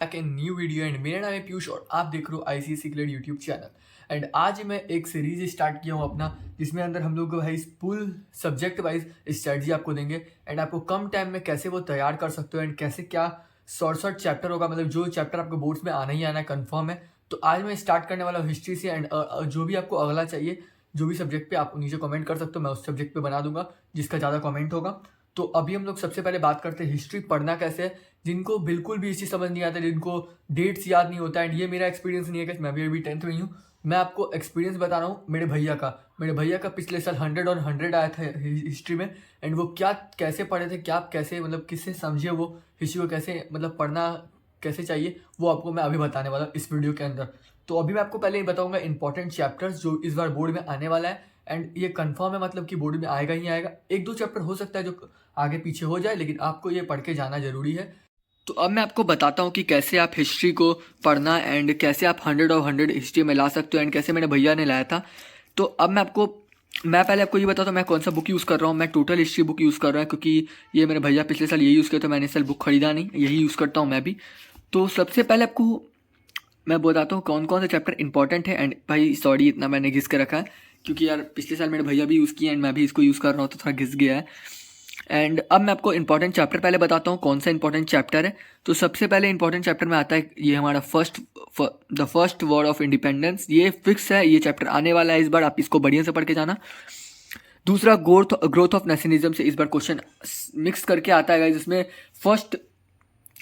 Back in new video and मेरा नाम है पीयूष और आप देख रहे हो ICSE clear YouTube channel. And आज मैं एक सीरीज स्टार्ट किया हूँ अपना, जिसमें अंदर हम लोग भाई फुल सब्जेक्ट वाइज स्ट्रेटजी आपको देंगे एंड आपको कम टाइम में कैसे वो तैयार कर सकते हो एंड कैसे क्या शॉर्ट चैप्टर होगा, मतलब जो चैप्टर आपको बोर्ड्स में आना ही आना है कन्फर्म है। तो आज मैं स्टार्ट करने वाला हूँ हिस्ट्री से एंड जो भी आपको अगला चाहिए, जो भी सब्जेक्ट पे आप नीचे कमेंट कर सकते हो, मैं उस सब्जेक्ट पे बना दूंगा जिसका ज़्यादा कमेंट होगा। तो अभी हम लोग सबसे पहले बात करते हैं हिस्ट्री पढ़ना कैसे है। जिनको बिल्कुल भी इसी समझ नहीं आता, जिनको डेट्स याद नहीं होता, एंड ये मेरा एक्सपीरियंस नहीं है कि मैं भी अभी 10th में ही हूँ, मैं आपको एक्सपीरियंस बता रहा हूँ मेरे भैया का पिछले साल 100 और 100 आया था हिस्ट्री में। एंड वो क्या कैसे पढ़े थे, क्या कैसे मतलब किससे समझे वो हिस्ट्री को, कैसे मतलब पढ़ना कैसे चाहिए, वो आपको मैं अभी बताने वाला हूँ इस वीडियो के अंदर। तो अभी मैं आपको पहले ही बताऊंगा इंपॉर्टेंट चैप्टर्स जो इस बार बोर्ड में आने वाला है एंड ये कंफर्म है, मतलब कि बोर्ड में आएगा ही आएगा। एक दो चैप्टर हो सकता है जो आगे पीछे हो जाए, लेकिन आपको ये पढ़ के जाना जरूरी है। तो अब मैं आपको बताता हूँ कि कैसे आप हिस्ट्री को पढ़ना एंड कैसे आप 100 और 100 हिस्ट्री में ला सकते हो एंड कैसे मेरे भैया ने लाया था। तो अब मैं पहले आपको ये बताता हूँ मैं कौन सा बुक यूज़ कर रहा हूँ। मैं टोटल हिस्ट्री बुक यूज़ कर रहा हूँ क्योंकि ये मेरे भैया पिछले साल यही यूज़ किया, तो मैंने इस साल बुक खरीदा नहीं, यही यूज़ करता हूँ मैं भी। तो सबसे पहले आपको मैं बताता हूँ कौन कौन सा चैप्टर इंपॉर्टेंट है। एंड भाई सॉरी इतना मैंने घिस के रखा है क्योंकि यार पिछले साल मेरे भैया भी यूज़ किया एंड मैं भी इसको यूज़ कर रहा हूँ, तो थोड़ा घिस गया है। एंड अब मैं आपको इंपॉर्टेंट चैप्टर पहले बताता हूँ कौन सा इंपॉर्टेंट चैप्टर है। तो सबसे पहले इंपॉर्टेंट चैप्टर में आता है ये हमारा the first war of independence. ये फिक्स है, ये चैप्टर आने वाला है इस बार, आप इसको बढ़िया से पढ़ के जाना। दूसरा ग्रोथ ऑफ नेशनलिज्म से इस बार क्वेश्चन मिक्स करके आता है, जिसमें फर्स्ट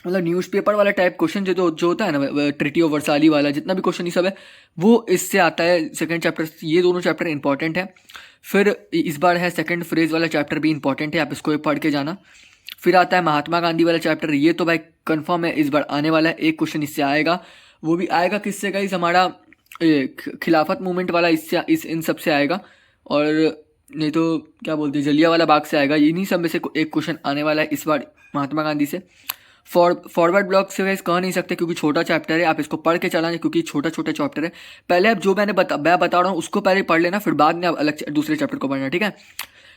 मतलब न्यूज़पेपर वाला टाइप क्वेश्चन जो होता है ना, ट्रिटी ऑफ वर्साली वाला, जितना भी क्वेश्चन ये सब है वो इससे आता है सेकंड चैप्टर से। ये दोनों चैप्टर इंपॉर्टेंट है। फिर इस बार है सेकंड फ्रेज वाला चैप्टर भी इंपॉर्टेंट है, आप इसको पढ़ के जाना। फिर आता है महात्मा गांधी वाला चैप्टर, ये तो भाई कंफर्म है इस बार आने वाला है, एक क्वेश्चन इससे आएगा। वो भी आएगा किससे गाइस, हमारा खिलाफत मूवमेंट वाला इससे इन सब से आएगा, और नहीं तो क्या बोलते हैं जलियांवाला बाग से आएगा। इन्हीं सब में से एक क्वेश्चन आने वाला है इस बार महात्मा गांधी से। फॉरवर्ड ब्लॉक से गाइस कह नहीं सकते क्योंकि छोटा चैप्टर है, आप इसको पढ़ के चलाना क्योंकि छोटा चैप्टर है। पहले आप जो मैं बता रहा हूँ उसको पहले पढ़ लेना, फिर बाद में आप अलग दूसरे चैप्टर को पढ़ना, ठीक है।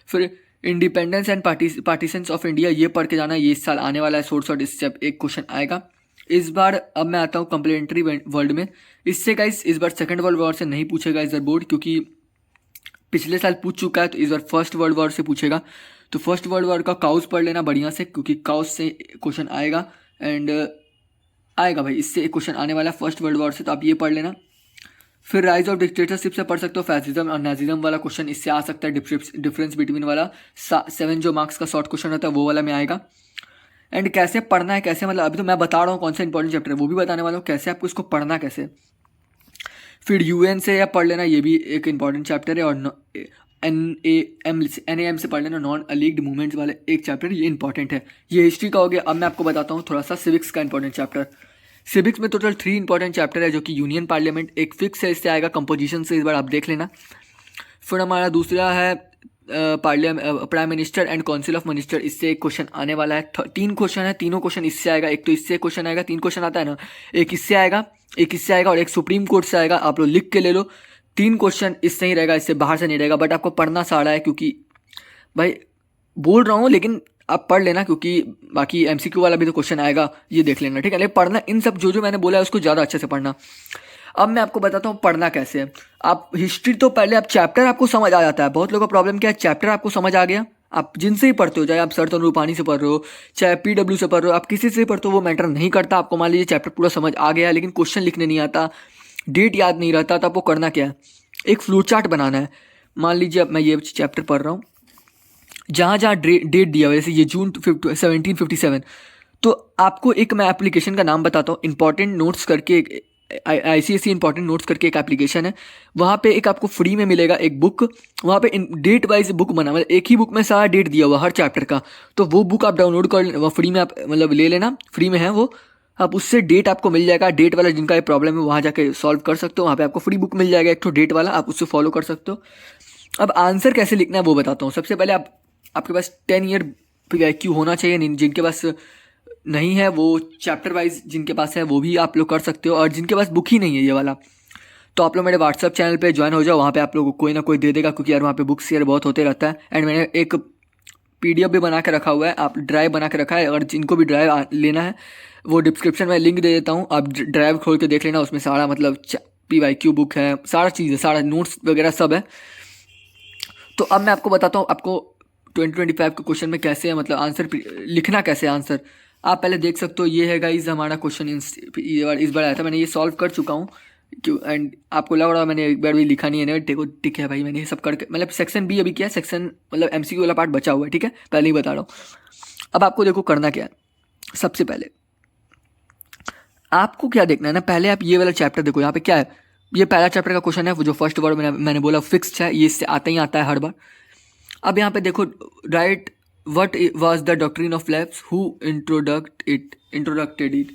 फिर independence and partitions of India, ये पढ़ के जाना, ये इस साल आने वाला है शॉर्ट इससे एक क्वेश्चन आएगा इस बार। अब मैं आता हूँ कंप्लीमेंट्री वर्ल्ड में। इससे गाइस इस बार सेकेंड वर्ल्ड वॉर से नहीं पूछेगा इस बार बोर्ड, क्योंकि पिछले साल पूछ चुका है, तो इस बार फर्स्ट वर्ल्ड वॉर से पूछेगा। तो फर्स्ट वर्ल्ड वॉर का काउस पढ़ लेना बढ़िया से, क्योंकि काउस से क्वेश्चन आएगा एंड आएगा भाई, इससे एक क्वेश्चन आने वाला है फर्स्ट वर्ल्ड वॉर से, तो आप ये पढ़ लेना। फिर राइज ऑफ डिक्टेटरशिप से पढ़ सकते हो, फैसिज्म और नाजिज्म वाला क्वेश्चन इससे आ सकता है, डिफरेंस बिटवीन वाला 7 जो मार्क्स का शॉर्ट क्वेश्चन रहता है वो वाला में आएगा। एंड कैसे पढ़ना है, कैसे मतलब अभी तो मैं बता रहा हूँ कौन सा इंपॉर्टेंट चैप्टर है, वो भी बताने वाला हूँ कैसे आपको इसको पढ़ना कैसे। फिर यूएन से या पढ़ लेना, ये भी एक इंपॉर्टेंट चैप्टर है। और NAM से पढ़ लेना, नॉन अलीग्ड मूवमेंट्स वाले एक चैप्टर, ये इंपॉर्टेंट है। ये हिस्ट्री का हो गया। अब मैं आपको बताता हूँ थोड़ा सा सिविक्स का इंपॉर्टेंट चैप्टर। सिविक्स में टोटल 3 इंपॉर्टेंट चैप्टर है, जो कि यूनियन पार्लियामेंट एक फिक्स है, इससे आएगा कंपोजिशन से, इस बार आप देख लेना। फिर हमारा दूसरा है prime minister and council of minister, इससे एक क्वेश्चन आने वाला है। 3 क्वेश्चन है, तीनों क्वेश्चन इससे आएगा, एक तो इससे क्वेश्चन आएगा, 3 क्वेश्चन आता है ना, एक इससे आएगा, एक इससे आएगा और एक सुप्रीम कोर्ट से आएगा। आप लोग लिख के ले लो, 3 क्वेश्चन इससे ही रहेगा, इससे बाहर से नहीं रहेगा। बट आपको पढ़ना सारा है, क्योंकि भाई बोल रहा हूँ लेकिन आप पढ़ लेना, क्योंकि बाकी MCQ वाला भी तो क्वेश्चन आएगा, ये देख लेना, ठीक है। लेकिन पढ़ना इन सब जो मैंने बोला है उसको ज़्यादा अच्छे से पढ़ना। अब मैं आपको बताता हूँ पढ़ना कैसे है। आप हिस्ट्री तो पहले आप चैप्टर आपको समझ आ जाता है, बहुत लोगों का प्रॉब्लम क्या है, चैप्टर आपको समझ आ गया, आप जिनसे ही पढ़ते हो, चाहे आप सर तनु रूपानी से पढ़ रहे हो, चाहे PW से पढ़ रहे हो, आप किसी से पढ़ते हो, वो मैटर नहीं करता। आपको मान लीजिए चैप्टर पूरा समझ आ गया लेकिन क्वेश्चन लिखने नहीं आता, डेट याद नहीं रहता, तो आपको करना क्या है, एक फ्लो चार्ट बनाना है। मान लीजिए अब मैं ये चैप्टर पढ़ रहा हूँ, जहाँ जहाँ डेट दिया हुआ है, जैसे ये जून 1757, तो आपको एक मैं एप्लीकेशन का नाम बताता हूँ, इंपॉर्टेंट नोट्स करके, ICSE इंपॉर्टेंट नोट्स करके एक एप्लीकेशन है। वहाँ पे एक आपको फ्री में मिलेगा एक बुक, वहाँ पे डेट वाइज बुक बना, मतलब एक ही बुक में सारा डेट दिया हुआ हर चैप्टर का। तो वो बुक आप डाउनलोड कर, वो फ्री में आप मतलब ले लेना, फ्री में है वो, आप उससे डेट आपको मिल जाएगा। डेट वाला जिनका ये प्रॉब्लम है वहाँ जाके सॉल्व कर सकते हो, वहाँ पे आपको फ्री बुक मिल जाएगा एक तो डेट वाला, आप उससे फॉलो कर सकते हो। अब आंसर कैसे लिखना है वो बताता हूँ। सबसे पहले आपके पास 10 ईयर IQ होना चाहिए, जिनके पास नहीं है वो चैप्टर वाइज जिनके पास है वो भी आप लोग कर सकते हो, और जिनके पास बुक ही नहीं है ये वाला, तो आप लोग मेरे व्हाट्सअप चैनल पे ज्वाइन हो जाओ, वहाँ पे आप लोगों को कोई ना कोई दे देगा, क्योंकि यार वहाँ पे बुक शेयर बहुत होते रहता है। एंड मैंने एक PDF भी बना के रखा हुआ है, आप ड्राइव बना के रखा है। अगर जिनको भी ड्राइव लेना है वो डिस्क्रिप्शन में लिंक दे देता हूँ, आप ड्राइव खोल के देख लेना। उसमें सारा मतलब PYQ बुक है, सारा चीज़ है, सारा नोट्स वगैरह सब है। तो अब मैं आपको बताता हूँ आपको 2025 के क्वेश्चन में कैसे है, मतलब आंसर लिखना कैसे है। आंसर आप पहले देख सकते हो, ये है गाइस हमारा क्वेश्चन इस बार आया था, मैंने ये सॉल्व कर चुका हूँ। क्यों एंड आपको लग रहा है मैंने एक बार भी लिखा नहीं है, देखो ठीक है भाई, मैंने ये सब करके मतलब सेक्शन B अभी किया है, सेक्शन मतलब MCQ वाला पार्ट बचा हुआ है, ठीक है, पहले ही बता रहा हूँ। अब आपको देखो करना क्या है। सबसे पहले आपको क्या देखना है ना, पहले आप ये वाला चैप्टर देखो, यहाँ पे क्या है, ये पहला चैप्टर का क्वेश्चन है, वो जो फर्स्ट वर्ड मैंने बोला फिक्स्ड है, ये इससे आता ही आता है हर बार। अब यहाँ पे देखो, right what was the doctrine of lapse, who introduced it.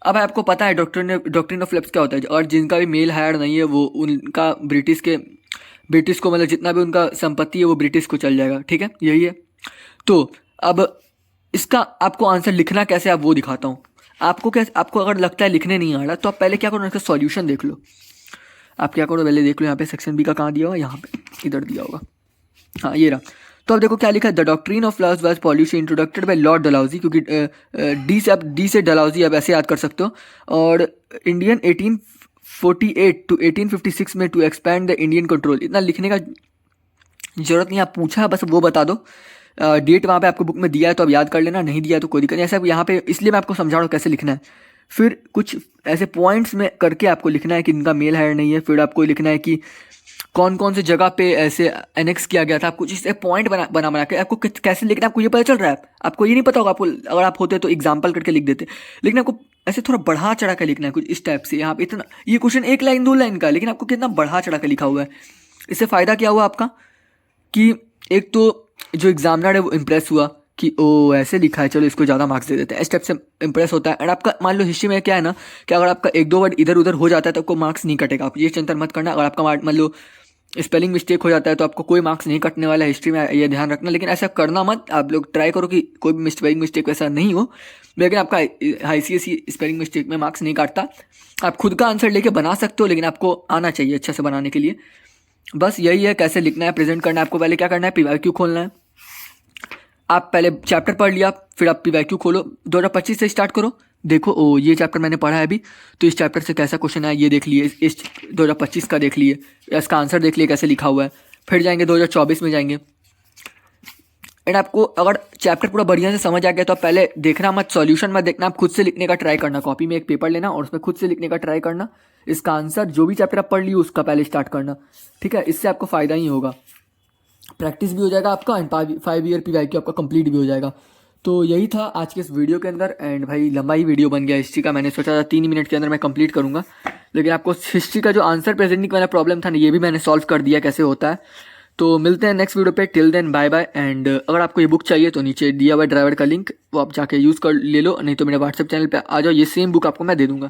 अब आपको पता है डॉक्ट्रिन ऑफ लैब्स क्या होता है, और जिनका भी मेल हायर नहीं है वो उनका ब्रिटिश को मतलब जितना भी उनका संपत्ति है वो ब्रिटिश को चल जाएगा, ठीक है, यही है। तो अब इसका आपको आंसर लिखना कैसे आप वो दिखाता हूँ। आपको अगर लगता है लिखने नहीं आ रहा तो आप पहले क्या करो, इसका सॉल्यूशन देख लो। आप क्या करो, पहले देख लो यहाँ पे सेक्शन B का कहाँ दिया होगा, यहाँ पे इधर दिया होगा, हाँ ये रहा। तो अब देखो क्या लिखा है, the doctrine of lapse was pollution introduced by lord Dalhousie, क्योंकि डी से डलहौजी आप ऐसे याद कर सकते हो। और इंडियन 1848 to 1856 में to expand the Indian control, इतना लिखने का जरूरत नहीं, आप पूछा बस वो बता दो। डेट वहाँ पे आपको बुक में दिया है तो आप याद कर लेना, नहीं दिया तो कोई दिक्कत नहीं। ऐसा यहाँ पे इसलिए मैं आपको समझा रहा हूँ कैसे लिखना है। फिर कुछ ऐसे पॉइंट्स में करके आपको लिखना है कि इनका मेल हायर नहीं है। फिर आपको लिखना है कि कौन कौन से जगह पे ऐसे एनेक्स किया गया था। आपको जिस पॉइंट बना के आपको कैसे लिखना है आपको ये पता चल रहा है। आपको ये नहीं पता होगा, आपको अगर आप होते तो एग्जाम्पल करके लिख देते, लेकिन आपको ऐसे थोड़ा बढ़ा चढ़ा के लिखना है कुछ इस टाइप से। यहाँ पे इतना ये क्वेश्चन 1 लाइन 2 लाइन का, लेकिन आपको कितना बढ़ा चढ़ा के लिखा हुआ है। इससे फ़ायदा क्या हुआ आपका कि एक तो जो एग्जामिनर है वो इम्प्रेस हुआ कि ओ ऐसे लिखा है, चलो इसको ज़्यादा मार्क्स दे देते हैं, इस टाइप से इम्प्रेस होता है। एंड आपका मान लो हिस्ट्री में क्या है ना कि अगर आपका 1-2 वर्ड इधर उधर हो जाता है तो आपको मार्क्स नहीं कटेगा, आप ये चिंता मत करना। अगर आपका मान लो स्पेलिंग मिस्टेक हो जाता है तो आपको कोई मार्क्स नहीं कटने वाला है हिस्ट्री में, ये ध्यान रखना। लेकिन ऐसा करना मत, आप लोग ट्राई करो कि कोई भी स्पेलिंग मिस्टेक वैसा नहीं हो। लेकिन आपका ICSE स्पेलिंग मिस्टेक में मार्क्स नहीं काटता। आप खुद का आंसर लेके बना सकते हो, लेकिन आपको आना चाहिए अच्छा से बनाने के लिए। बस यही है कैसे लिखना है, प्रेजेंट करना है। आपको पहले क्या करना है, PYQ खोलना है। आप पहले चैप्टर पढ़ लिया, फिर आप PYQ खोलो, 2025 से स्टार्ट करो। देखो ओ ये चैप्टर मैंने पढ़ा है अभी, तो इस चैप्टर से कैसा क्वेश्चन है ये देख लिए, इस 2025 का देख लिए, इसका आंसर देख लिए कैसे लिखा हुआ है। फिर जाएंगे 2024 में जाएंगे। एंड आपको अगर चैप्टर पूरा बढ़िया से समझ आ गया तो आप पहले देखना मत, सॉल्यूशन मत देखना, आप खुद से लिखने का ट्राई करना। कॉपी में एक पेपर लेना और उसमें खुद से लिखने का ट्राई करना। इसका आंसर जो भी चैप्टर आप पढ़ लिए उसका पहले स्टार्ट करना, ठीक है। इससे आपको फ़ायदा ही होगा, प्रैक्टिस भी हो जाएगा आपका, एंड 5 ईयर PYQ आपका कंप्लीट भी हो जाएगा। तो यही था आज के इस वीडियो के अंदर। एंड भाई लंबा ही वीडियो बन गया हिस्ट्री का, मैंने सोचा था 3 मिनट के अंदर मैं कंप्लीट करूँगा, लेकिन आपको हिस्ट्री का जो आंसर प्रेजेंटिंग वाला प्रॉब्लम था ना, ये भी मैंने सॉल्व कर दिया कैसे होता है। तो मिलते हैं नेक्स्ट वीडियो पे, till then bye bye. And अगर आपको ये बुक चाहिए तो नीचे दिया हुआ ड्राइवर का लिंक वो आप जाके यूज़ कर ले लो, नहीं तो मेरे व्हाट्सएप चैनल पे आ जाओ, ये सेम बुक आपको मैं दे दूँगा।